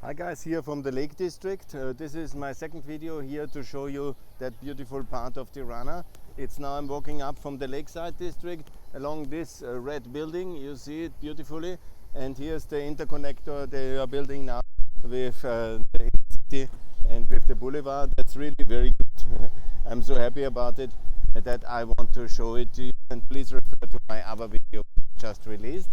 Hi guys, here from the Lake District. This is my second video here to show you that beautiful part of Tirana. It's now I'm walking up from the Lakeside District along this red building. You see it beautifully. And here's the interconnector they are building now with the city and with the boulevard. That's really very good. I'm so happy about it that I want to show it to you. And please refer to my other video just released.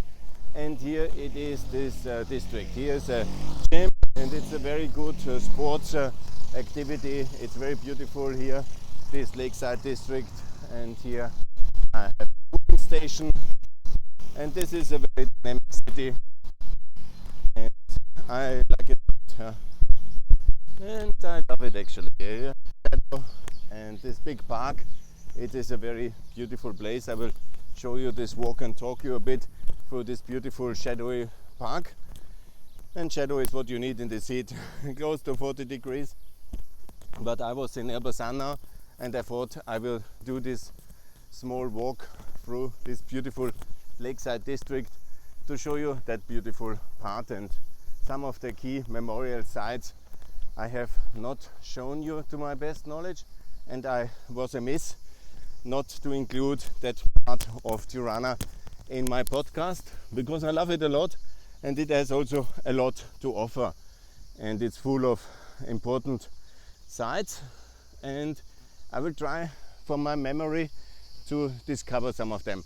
And here it is, this district. Here's a gym and it's a very good sports activity. It's very beautiful here, this Lakeside District. And here I have a booking station. And this is a very dynamic city. And I like it. And I love it actually. And this big park, it is a very beautiful place. I will show you this walk and talk you a bit through this beautiful shadowy park. And shadow is what you need in this heat, close to 40 degrees. But I was in Albania now and I thought I will do this small walk through this beautiful Lakeside District to show you that beautiful part and some of the key memorial sites I have not shown you to my best knowledge, and I was amiss not to include that part of Tirana in my podcast because I love it a lot and it has also a lot to offer and it's full of important sites, and I will try from my memory to discover some of them.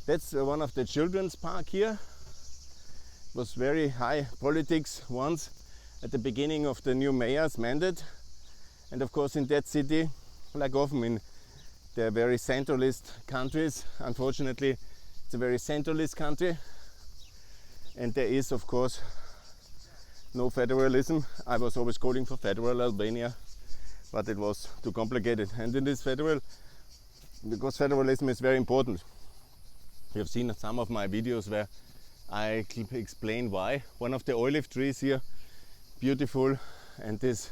That's one of the children's park here. It was very high politics once at the beginning of the new mayor's mandate, and of course in that city, like often in the very centralist countries, unfortunately it's a very centralist country and there is of course no federalism. I was always calling for federal Albania, but it was too complicated. And in this because federalism is very important. You have seen some of my videos where I explain why. One of the olive trees here, beautiful, and this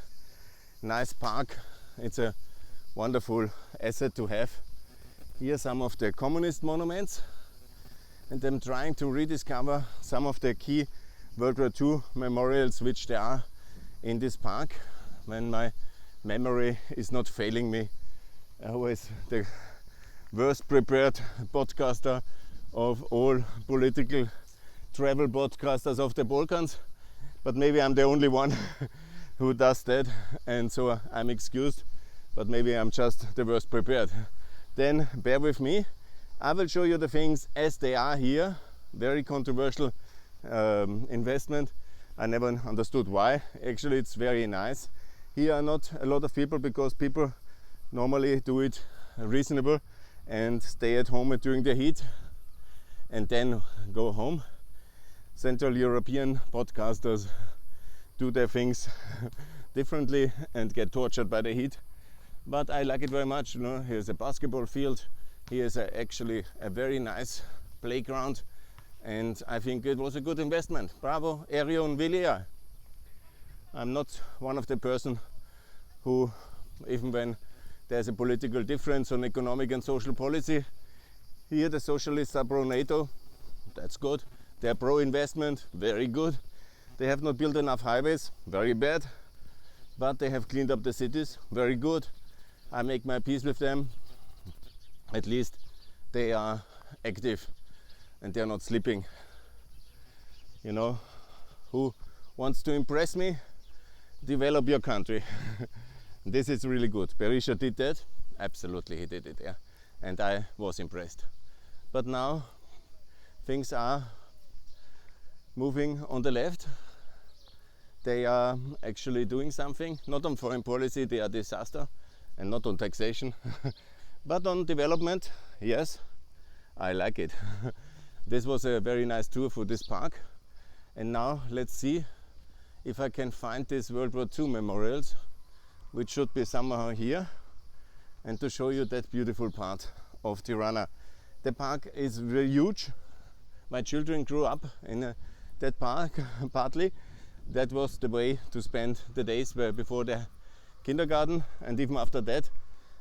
nice park, it's a wonderful asset to have. Here some of the communist monuments, and I'm trying to rediscover some of the key World War II memorials which there are in this park. When my memory is not failing me, always the worst prepared podcaster of all political travel podcasters of the Balkans, but maybe I'm the only one who does that, and so I'm excused, but maybe I'm just the worst prepared. Then bear with me. I will show you the things as they are here. Very controversial investment. I never understood why. Actually it's very nice. Here are not a lot of people because people normally do it reasonable and stay at home during the heat and then go home. Central European podcasters do their things differently and get tortured by the heat. But I like it very much. You know, here's a basketball field. Here's actually a very nice playground, and I think it was a good investment. Bravo, Erion Villia. I'm not one of the person who, even when there's a political difference on economic and social policy, here the socialists are pro Nato. That's good. They're pro investment. Very good. They have not built enough highways. Very bad. But they have cleaned up the cities. Very good. I make my peace with them. At least they are active and they're not sleeping. You know, who wants to impress me? Develop your country. This is really good. Berisha did that. Absolutely, he did it, yeah. And I was impressed. But now things are moving on the left. They are actually doing something. Not on foreign policy, they are disaster, and not on taxation. But on development, yes, I like it. This was a very nice tour for this park. And now let's see if I can find these World War II memorials, which should be somewhere here, and to show you that beautiful part of Tirana. The park is very huge. My children grew up in that park, partly. That was the way to spend the days before the kindergarten, and even after that.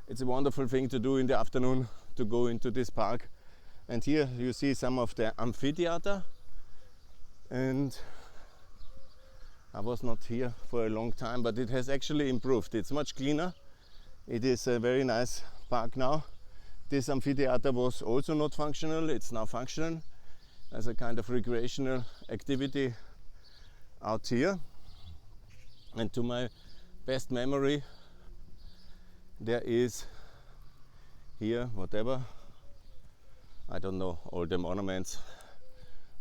It's a wonderful thing to do in the afternoon, to go into this park. And here you see some of the amphitheater, and I was not here for a long time, but it has actually improved. It's much cleaner. It is a very nice park now. This amphitheater was also not functional. It's now functional as a kind of recreational activity out here. And to my best memory, there is here, whatever, I don't know all the monuments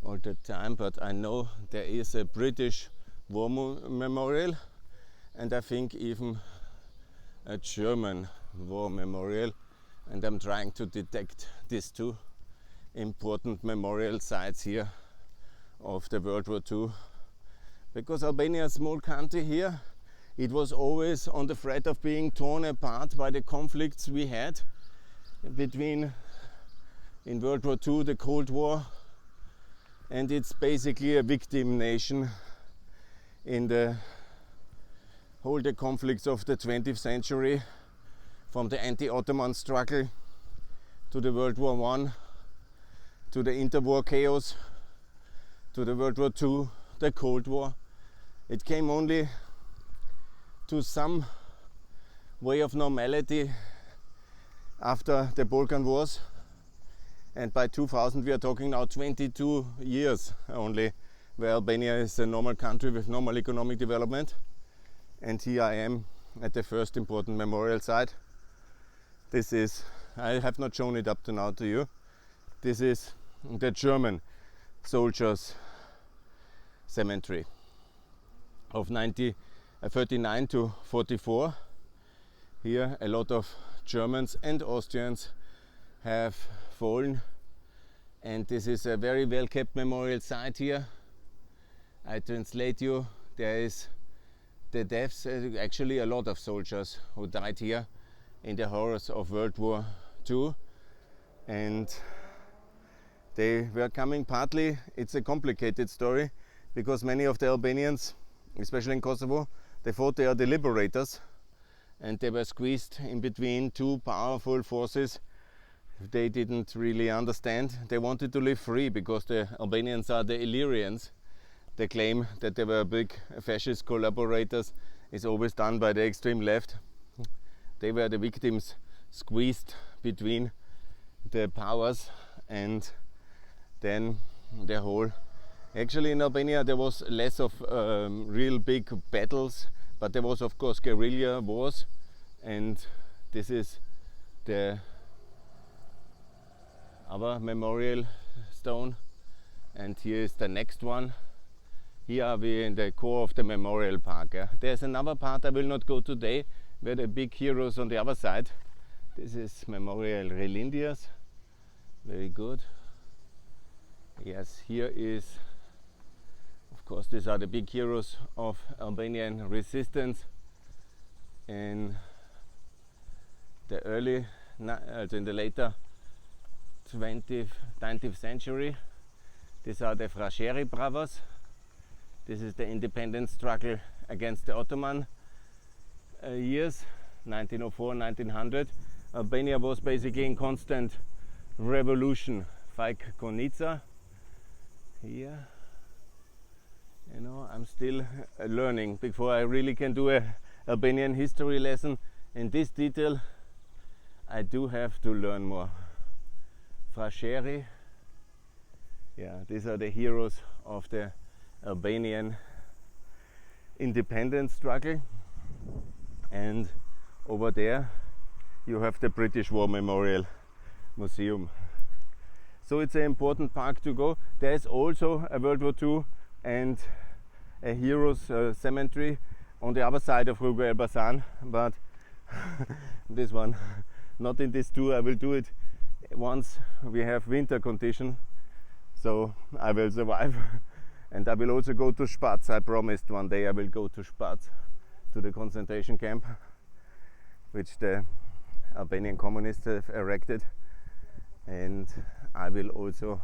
all the time, but I know there is a British war memorial, and I think even a German war memorial, and I'm trying to detect these two important memorial sites here of the World War II. Because Albania is a small country here, it was always on the threat of being torn apart by the conflicts we had between, in World War II, the Cold War, and it's basically a victim nation in the conflicts of the 20th century, from the anti-Ottoman struggle to the World War I, to the interwar chaos, to the World War II, the Cold War. It came only to some way of normality after the Balkan Wars, and by 2000 we are talking now 22 years only where Albania is a normal country with normal economic development. And here I am at the first important memorial site. This is, I have not shown it up to now to you, this is the German soldiers cemetery of 1939 to 44. Here a lot of Germans and Austrians have fallen, and this is a very well kept memorial site here. I translate you, there is the deaths, actually a lot of soldiers who died here in the horrors of World War II, and they were coming partly, it's a complicated story, because many of the Albanians, especially in Kosovo, they thought they are the liberators, and they were squeezed in between two powerful forces. They didn't really understand. They wanted to live free because the Albanians are the Illyrians. The claim that they were big fascist collaborators is always done by the extreme left. They were the victims squeezed between the powers, and then the whole... Actually in Albania there was less of real big battles, but there was of course guerrilla wars, and this is the other memorial stone, and here is the next one. Here are we in the core of the memorial park. There's another part I will not go today, where the big heroes on the other side. This is Memorial Relindias. Very good. Yes, here is, of course, these are the big heroes of Albanian resistance in the early, in the later 19th century. These are the Frasheri Bravos. This is the independence struggle against the Ottoman years, 1904, 1900. Albania was basically in constant revolution. Fajk Konica. Here, you know, I'm still learning. Before I really can do a Albanian history lesson in this detail, I do have to learn more. Frasheri. Yeah, these are the heroes of the Albanian independence struggle, and over there you have the British War Memorial Museum. So it's an important park to go. There is also a World War II and a heroes cemetery on the other side of Rugo Elbasan, but this one, not in this tour. I will do it once we have winter condition, so I will survive. And I will also go to Spatz. I promised one day I will go to Spatz, to the concentration camp, which the Albanian communists have erected. And I will also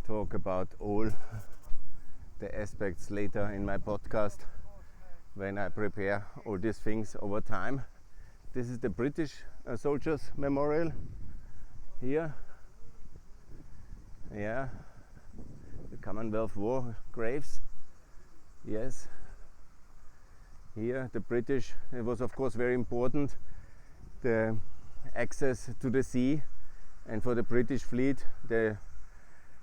talk about all the aspects later in my podcast when I prepare all these things over time. This is the British Soldiers Memorial here. Yeah. The Commonwealth War graves. Yes, here the British, it was of course very important, the access to the sea, and for the British fleet,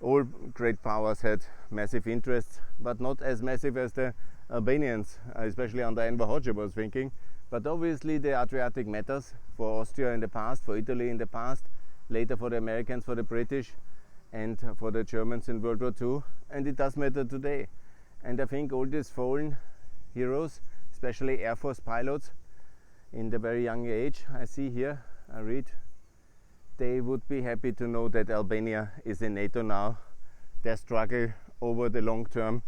all great powers had massive interests, but not as massive as the Albanians, especially under Enver Hoxha was thinking. But obviously the Adriatic matters for Austria in the past, for Italy in the past, later for the Americans, for the British, and for the Germans in World War II, and it does matter today. And I think all these fallen heroes, especially Air Force pilots, in the very young age, I see here, I read, they would be happy to know that Albania is in NATO now. Their struggle over the long term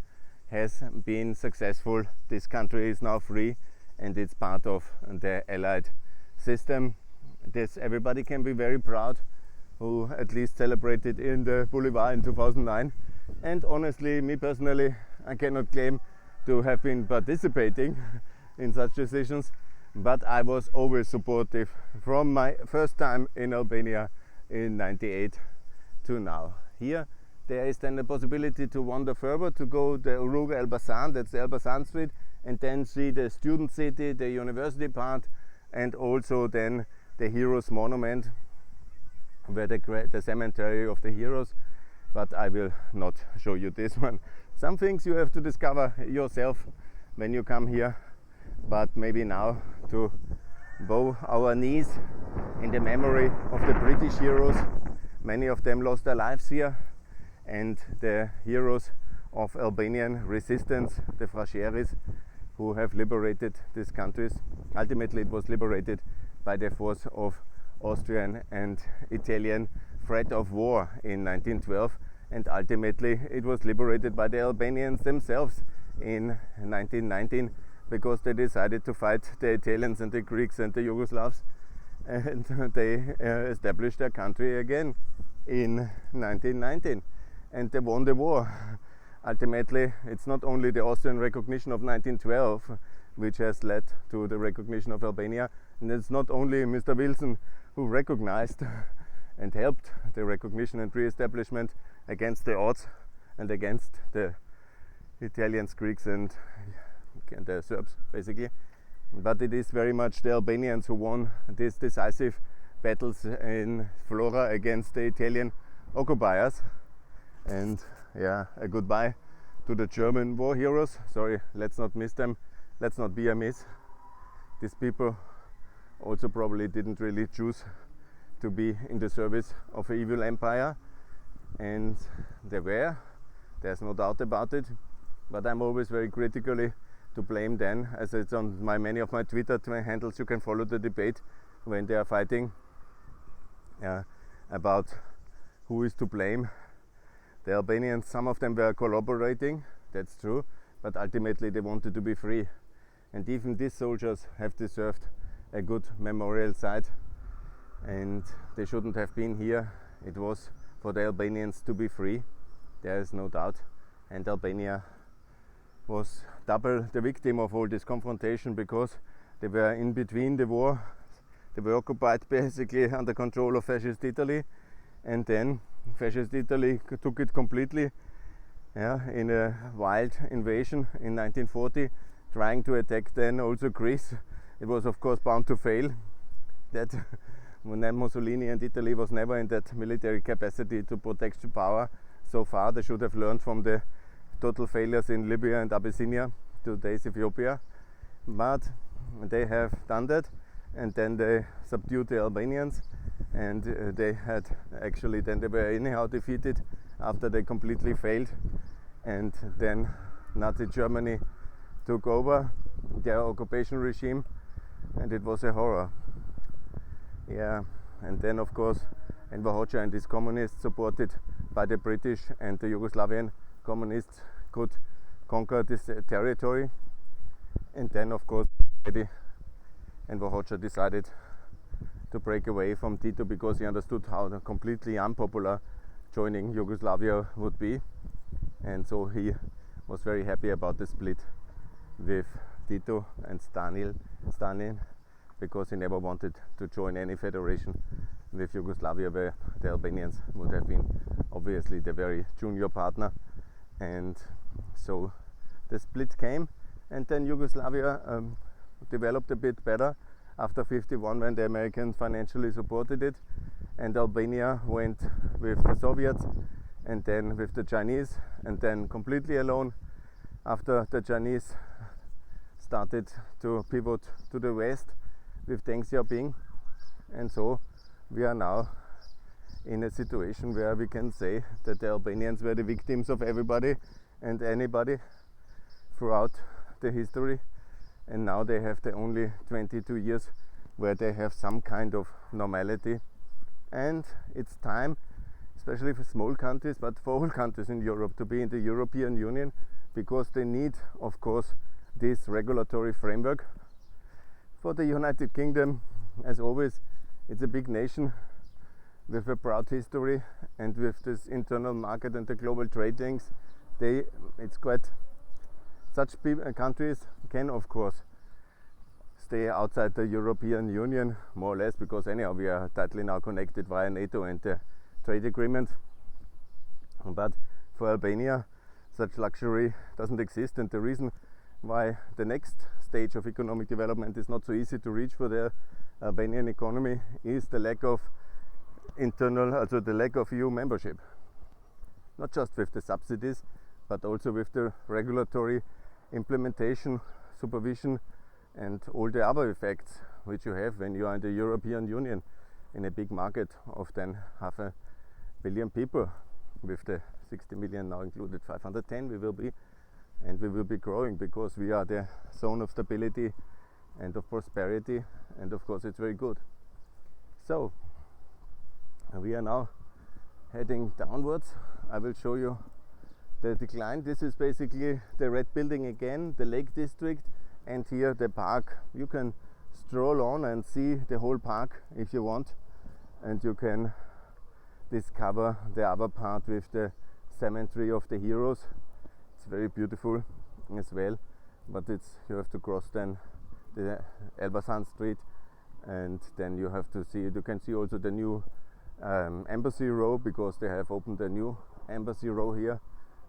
has been successful. This country is now free and it's part of the Allied system. This everybody can be very proud, who at least celebrated in the Boulevard in 2009. And honestly, me personally, I cannot claim to have been participating in such decisions, but I was always supportive from my first time in Albania in '98 to now. Here there is then the possibility to wander further, to go the Rue Elbasan, that's the Elbasan Street, and then see the student city, the university part, and also then the Heroes Monument, where the cemetery of the heroes. But I will not show you this one. Some things you have to discover yourself when you come here, but maybe now to bow our knees in the memory of the British heroes. Many of them lost their lives here, and the heroes of Albanian resistance, the Frasceris, who have liberated these countries. Ultimately it was liberated by the force of Austrian and Italian threat of war in 1912, and ultimately it was liberated by the Albanians themselves in 1919, because they decided to fight the Italians and the Greeks and the Yugoslavs, and they established their country again in 1919, and they won the war. Ultimately, it's not only the Austrian recognition of 1912 which has led to the recognition of Albania, and it's not only Mr. Wilson who recognized and helped the recognition and re-establishment against the odds and against the Italians, Greeks and the Serbs basically, but it is very much the Albanians who won these decisive battles in Flora against the Italian occupiers. And yeah, a goodbye to the German war heroes. Sorry, let's not miss them, let's not be amiss. These people also probably didn't really choose to be in the service of an evil empire, and they were, there's no doubt about it, but I'm always very critically to blame then, as it's on many of my Twitter handles. You can follow the debate when they are fighting about who is to blame. The Albanians, some of them were collaborating, that's true, but ultimately they wanted to be free, and even these soldiers have deserved a good memorial site, and they shouldn't have been here. It was for the Albanians to be free, there is no doubt, and Albania was double the victim of all this confrontation, because they were in between the war. They were occupied basically under control of fascist Italy, and then fascist Italy took it completely in a wild invasion in 1940, trying to attack then also Greece. It was of course bound to fail. That Mussolini and Italy was never in that military capacity to protect the power so far. They should have learned from the total failures in Libya and Abyssinia, today's Ethiopia, but they have done that, and then they subdued the Albanians, and they had actually, then they were anyhow defeated after they completely failed, and then Nazi Germany took over their occupation regime, and it was a horror. Yeah, and then of course Enver Hoxha and his communists, supported by the British and the Yugoslavian communists, could conquer this territory, and then of course Enver Hoxha decided to break away from Tito, because he understood how completely unpopular joining Yugoslavia would be, and so he was very happy about the split with Tito and Stalin, because he never wanted to join any federation with Yugoslavia, where the Albanians would have been obviously the very junior partner, and so the split came, and then Yugoslavia developed a bit better after 51 when the Americans financially supported it, and Albania went with the Soviets and then with the Chinese, and then completely alone after the Chinese started to pivot to the west with Deng Xiaoping. And so we are now in a situation where we can say that the Albanians were the victims of everybody and anybody throughout the history, and now they have the only 22 years where they have some kind of normality. And it's time, especially for small countries, but for all countries in Europe, to be in the European Union, because they need, of course, this regulatory framework. For the United Kingdom, as always, it's a big nation with a proud history, and with this internal market and the global trade links, it's quite, such countries can of course stay outside the European Union more or less, because anyhow we are tightly now connected via Nato and the trade agreement. But for Albania, such luxury doesn't exist, and the reason why the next stage of economic development is not so easy to reach for the Albanian economy is the lack of the lack of EU membership. Not just with the subsidies, but also with the regulatory implementation, supervision, and all the other effects which you have when you are in the European Union, in a big market of then 500 million people, with the 60 million now included, 510 we will be, and we will be growing because we are the zone of stability and of prosperity, and of course it's very good. So we are now heading downwards. I will show you the decline. This is basically the red building again, the Lake District, and here the park. You can stroll on and see the whole park if you want, and you can discover the other part with the cemetery of the heroes. It's very beautiful as well, but you have to cross then the Elbasan Street, and then you have to see, you can see also the new embassy row, because they have opened a new embassy row here,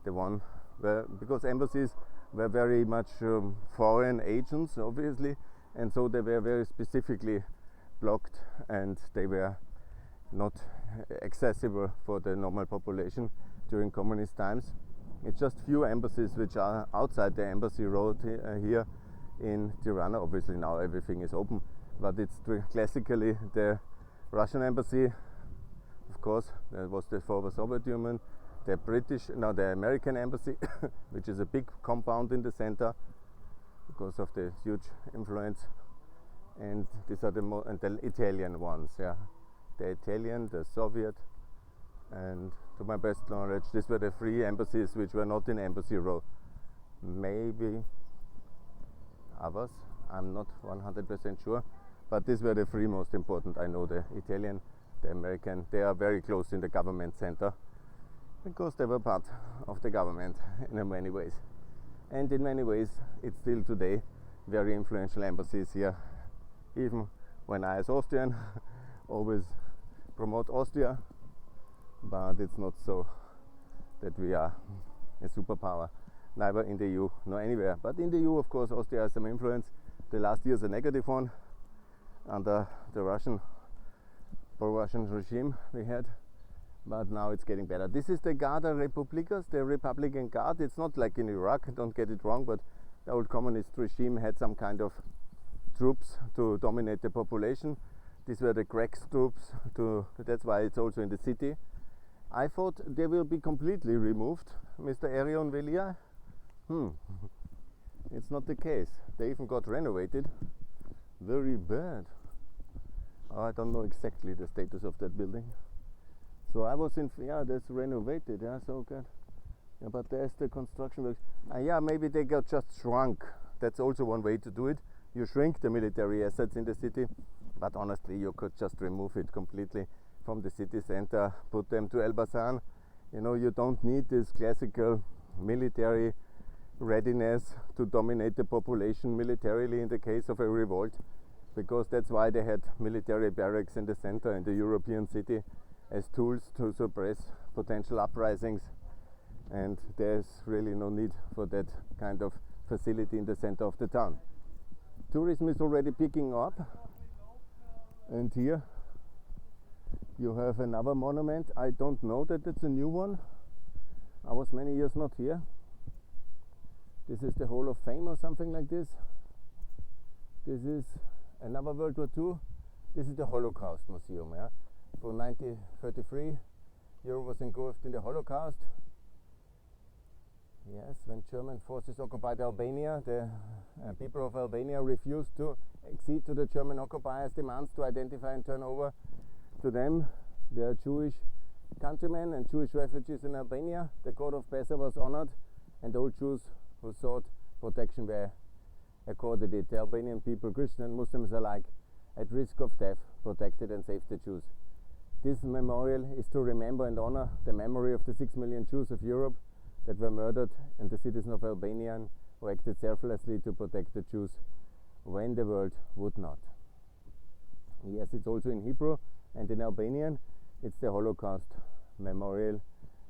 the one where, because embassies were very much foreign agents obviously, and so they were very specifically blocked, and they were not accessible for the normal population during communist times. It's just few embassies which are outside the embassy road here in Tirana. Obviously now everything is open, but it's classically the Russian embassy, of course, that was the former Soviet Union, the American embassy, which is a big compound in the center because of the huge influence, and these are the Italian ones, yeah, the Italian, the Soviet, and to my best knowledge these were the three embassies which were not in embassy row. Maybe others, I'm not 100% sure, but these were the three most important. I know the Italian, the American, they are very close in the government center because they were part of the government in many ways, and in many ways it's still today very influential embassies here, even when I as Austrian always promote Austria, but it's not so that we are a superpower, neither in the EU nor anywhere. But in the EU, of course, Austria has some influence. The last year is a negative one under the pro-Russian regime we had, but now it's getting better. This is the Garda Republicas, the Republican Guard. It's not like in Iraq, don't get it wrong, but the old communist regime had some kind of troops to dominate the population. These were the Greg's troops, that's why it's also in the city. I thought they will be completely removed, Mr. Erion Velia. It's not the case. They even got renovated. Very bad. I don't know exactly the status of that building. So I was in, yeah, that's renovated, yeah, so good. Yeah, but there's the construction works. Yeah, maybe they got just shrunk. That's also one way to do it. You shrink the military assets in the city, but honestly you could just remove it completely from the city center, put them to Elbasan. You know, you don't need this classical military readiness to dominate the population militarily in the case of a revolt, because that's why they had military barracks in the center in the European city as tools to suppress potential uprisings. and there's really no need for that kind of facility in the center of the town. Tourism is already picking up, and here you have another monument. I don't know that it's a new one. I was many years not here. This is the Hall of Fame or something like this. This is another World War II. This is the Holocaust Museum. Yeah? For 1933, Europe was engulfed in the Holocaust. Yes, when German forces occupied Albania, the people of Albania refused to accede to the German occupiers' demands to identify and turn over to them their Jewish countrymen and Jewish refugees in Albania. The Code of Pesa was honored, and all Jews who sought protection were accorded it. The Albanian people, Christians and Muslims alike, at risk of death, protected and saved the Jews. This memorial is to remember and honor the memory of the 6 million Jews of Europe that were murdered, and the citizens of Albania who acted selflessly to protect the Jews when the world would not. Yes, it's also in Hebrew and in Albanian. It's the Holocaust memorial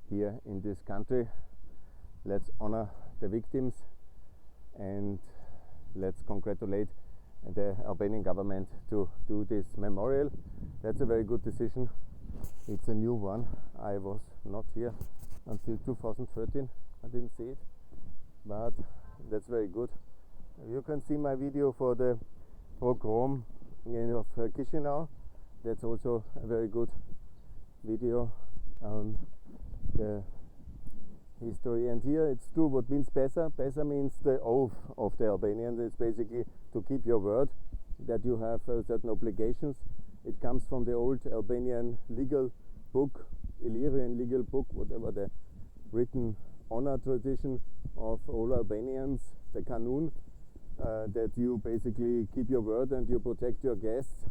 here in this country. Let's honor the victims and let's congratulate the Albanian government to do this memorial. That's a very good decision. It's a new one. I was not here until 2013. I didn't see it, but that's very good. You can see my video for the pogrom of Chisinau. That's also a very good video on the history. And here it's true what means Pesa. Pesa means the oath of the Albanian. It's basically to keep your word, that you have certain obligations. It comes from the old Albanian legal book, Illyrian legal book, whatever the written honor tradition of all Albanians, the Kanun, that you basically keep your word and you protect your guests.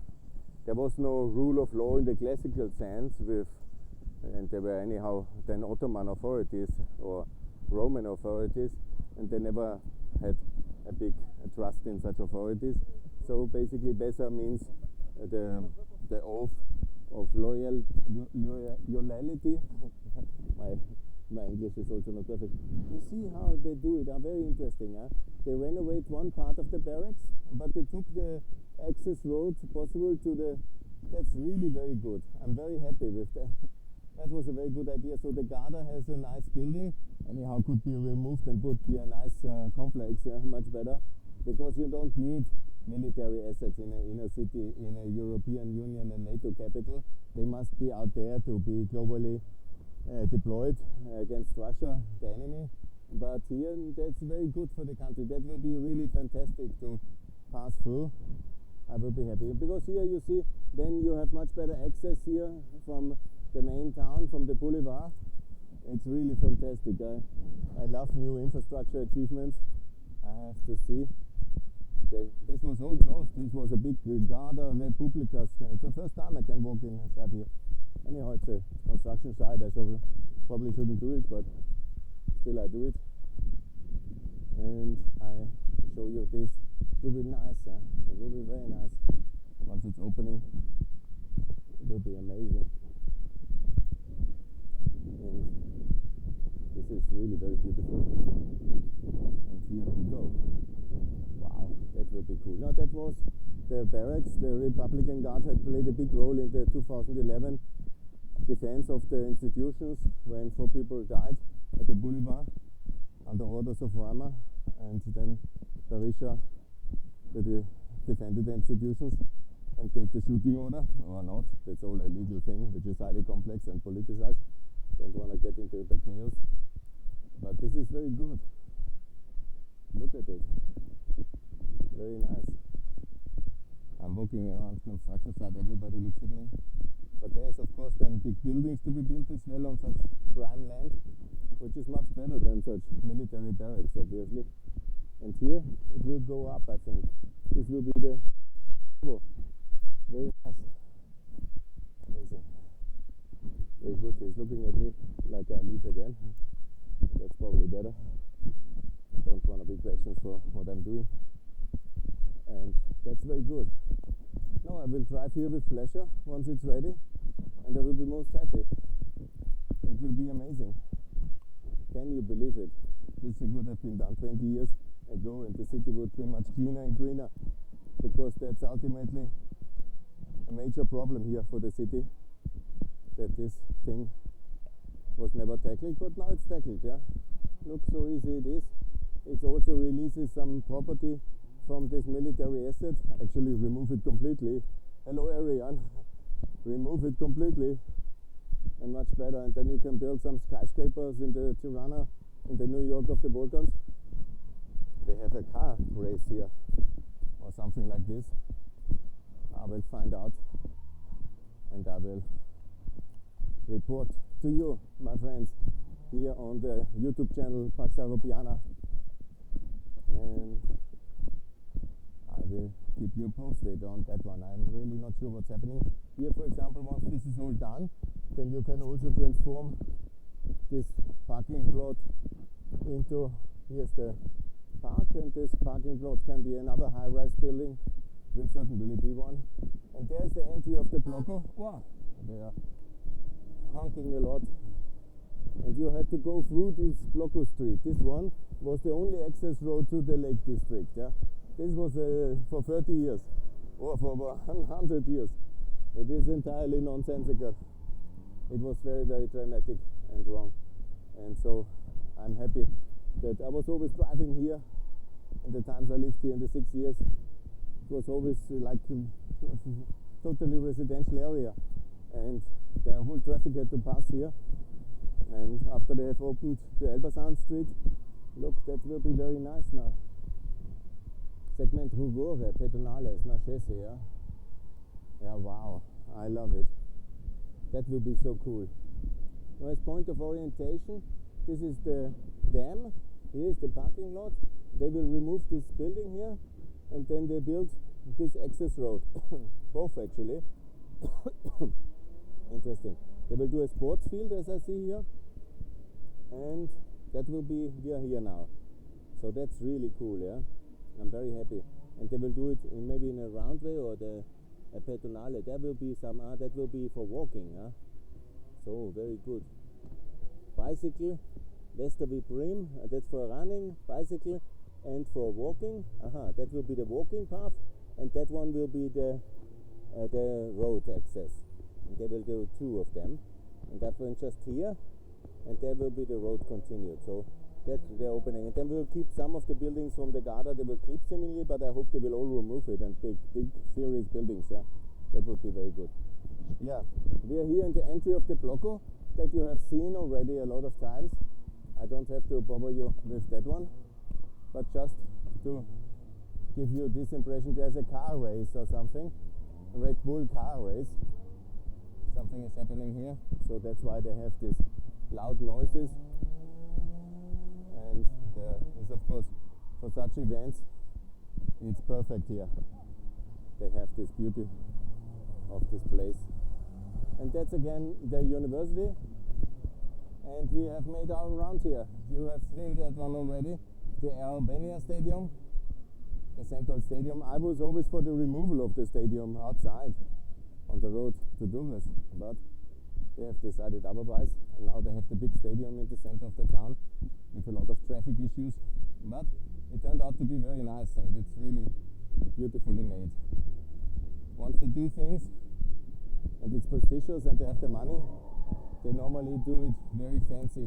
There was no rule of law in the classical sense, and there were anyhow then Ottoman authorities or Roman authorities, and they never had a big trust in such authorities. So basically Pesa means the oath of loyalty. My English is also not perfect. You see how they do it, are very interesting. Huh? They renovate one part of the barracks, but they took the access roads possible to the... That's really very good. I'm very happy with that. That was a very good idea. So the Garda has a nice building, anyhow could be removed and would be a nice complex, much better, because you don't need military assets in a city, in a European Union and NATO capital. They must be out there to be globally deployed against Russia, the enemy. But here, that's very good for the country. That will be really fantastic to pass through. I will be happy, because here you see, then you have much better access here from the main town, from the boulevard. It's really fantastic. I love new infrastructure achievements. I have to see. This was all closed. This was a big Garda Republika. It's the first time I can walk inside here. Anyhow, it's a construction site. I probably shouldn't do it, but still I do it. And I show you this. It will be nice. It will be very nice. Once it's opening, it will be amazing. And this is really very beautiful. And here we go. Wow, that will be cool. Now that was the barracks. The Republican Guard had played a big role in the 2011 defense of the institutions when 4 people died at the boulevard under orders of Rama, and then Berisha defended the institutions and gave the shooting order, or not. That's all a legal thing, which is highly complex and politicized. Don't want to get into the chaos, but this is very good. Look at it. Very nice. I'm walking around construction site, everybody looks at me. But there's of course then big buildings to be built as well on such prime land, which is much better than such military barracks, obviously. And here it will go up, I think. This will be the... Oh, very nice. Amazing. Very good. He's looking at me like I leave again. That's probably better. I don't want to be questions for what I'm doing. And that's very good. Now I will drive here with pleasure once it's ready, and I will be most happy. It will be amazing. Can you believe it? This would have been done 20 years ago, and the city would be much cleaner and greener, because that's ultimately a major problem here for the city, that this thing was never tackled, but now it's tackled. Yeah, look, so easy it is. It also releases some property from this military asset. Actually, remove it completely. Hello, Ariane. Remove it completely, and much better. And then you can build some skyscrapers in the Tirana, in the New York of the Balkans. They have a car race here, or something like this. I will find out, and I will report to you, my friends, here on the YouTube channel Pax Europiana, and I will keep you posted on that one. I'm really not sure what's happening here. For example, once this is all done, then you can also transform this parking plot into, here's the park, and this parking plot can be another high-rise building. Will certainly be one. And there's the entry of the Blocko. Wow, they are honking a lot. And you had to go through this Blocko street. This one was the only access road to the Lake District. Yeah, this was for 30 years, or for 100 years. It is entirely nonsensical. It was very, very dramatic and wrong. And so I'm happy that I was always driving here. In the times I lived here in the 6 years, it was always like a totally residential area, and the whole traffic had to pass here. And after they have opened the Elbasan Street, look, that will be very nice now. Segment Rugore, Pedonales, Nascese, yeah? Yeah, wow, I love it. That will be so cool. Now, as point of orientation, this is the dam, here is the parking lot. They will remove this building here, and then they build this access road. Both actually. Interesting. They will do a sports field, as I see here, and that will be, we are here now. So that's really cool, yeah? I'm very happy. And they will do it maybe in a round way, or a pedonale. There will be some, that will be for walking, huh? So, very good. Bicycle, Westerby Prim, that's for running, bicycle, and for walking. That will be the walking path, and that one will be the road access. And they will do two of them, and that one just here, and there will be the road continued. So that's the opening, and then we'll keep some of the buildings from the Garda. They will keep seemingly, but I hope they will all remove it and big serious buildings. Yeah, that would be very good. Yeah, we are here in the entry of the Blocko that you have seen already a lot of times. I don't have to bother you with that one, but just to give you this impression, there's a car race or something, a Red Bull car race. Something is happening here, so that's why they have these loud noises. And there is, of course, for such events, it's perfect here. They have this beauty of this place. And that's again the university. And we have made our round here. You have seen that one already. The Albania Stadium, the central stadium. I was always for the removal of the stadium outside on the road to do this, but they have decided otherwise, and now they have the big stadium in the center of the town with a lot of traffic issues. But it turned out to be very nice, and it's really beautifully made. Once they do things and it's prestigious and they have the money, they normally do it very fancy,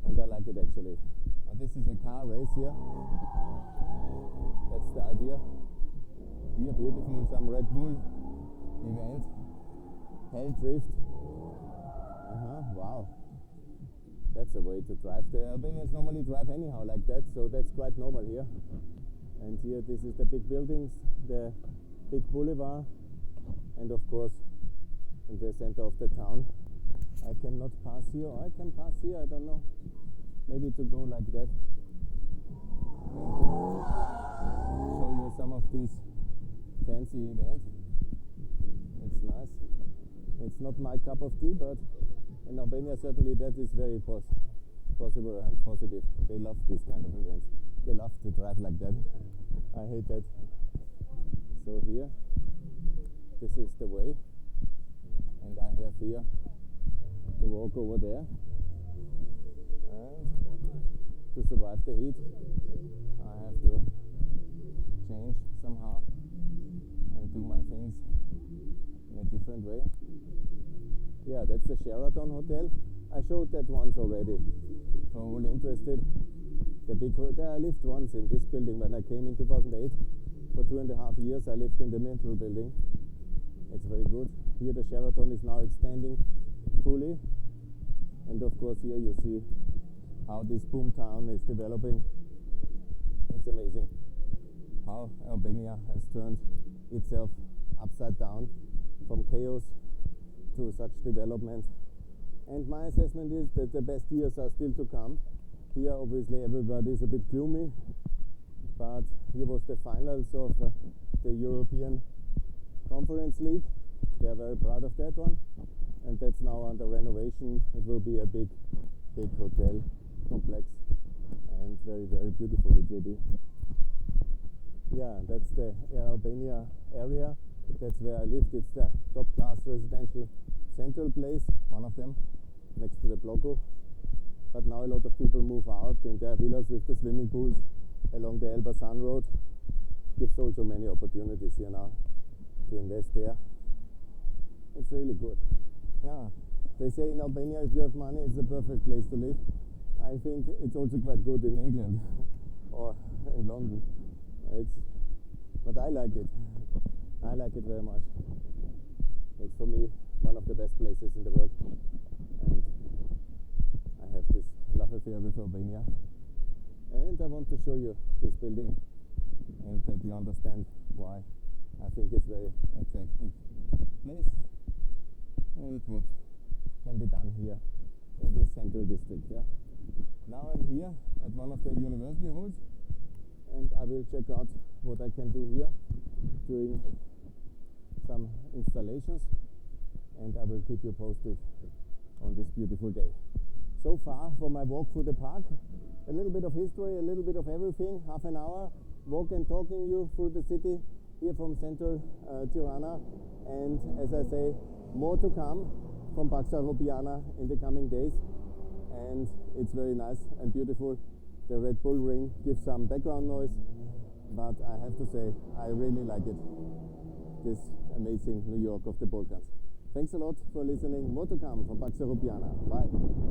and I like it actually. This is a car race here. That's the idea. Here, beautiful, some Red Bull event. Hell drift. Wow. That's a way to drive. The Albanians normally drive anyhow like that, so that's quite normal here. And here, this is the big buildings, the big boulevard, and of course, in the center of the town. I cannot pass here, or I can pass here, I don't know. Maybe to go like that. And show you some of these fancy events. It's nice. It's not my cup of tea, but in Albania certainly that is very possible and positive. They love this kind of events. They love to drive like that. I hate that. So here, this is the way, and I have here to walk over there. And to survive the heat. I have to change somehow and do my things in a different way. Yeah, that's the Sheraton Hotel. I showed that once already. For all interested, the big hotel. I lived once in this building when I came in 2008. For 2.5 years I lived in the middle building. It's very good. Here the Sheraton is now extending fully, and of course here you see how this boom town is developing. It's amazing how Albania has turned itself upside down from chaos to such development. And my assessment is that the best years are still to come. Here obviously everybody is a bit gloomy, but here was the finals of the European Conference League. They are very proud of that one, and that's now under renovation. It will be a big hotel complex, and very beautiful it will be. Yeah, that's the Albania area. That's where I lived. It's the top class residential central place, one of them, next to the Bloco. But now a lot of people move out, and there are villas with the swimming pools along the Elbasan road. Gives also many opportunities here now to invest there. It's really good. Yeah, they say in Albania if you have money it's the perfect place to live. I think it's also quite good in England or in London. But I like it. I like it very much. It's for me one of the best places in the world, and I have this love affair with Albania. And I want to show you this building, and that you understand why I think it's very attractive place and what can be done here in this central district. Yeah. Now I'm here at one of the university halls, and I will check out what I can do here during some installations, and I will keep you posted on this beautiful day. So far for my walk through the park, a little bit of history, a little bit of everything, half an hour walk and talking you through the city here from central Tirana, and as I say, more to come from Paxa Europiana in the coming days. And it's very nice and beautiful. The Red Bull Ring gives some background noise, but I have to say I really like it, this amazing New York of the Balkans. Thanks a lot for listening. More to come from Paxa Europiana. Bye.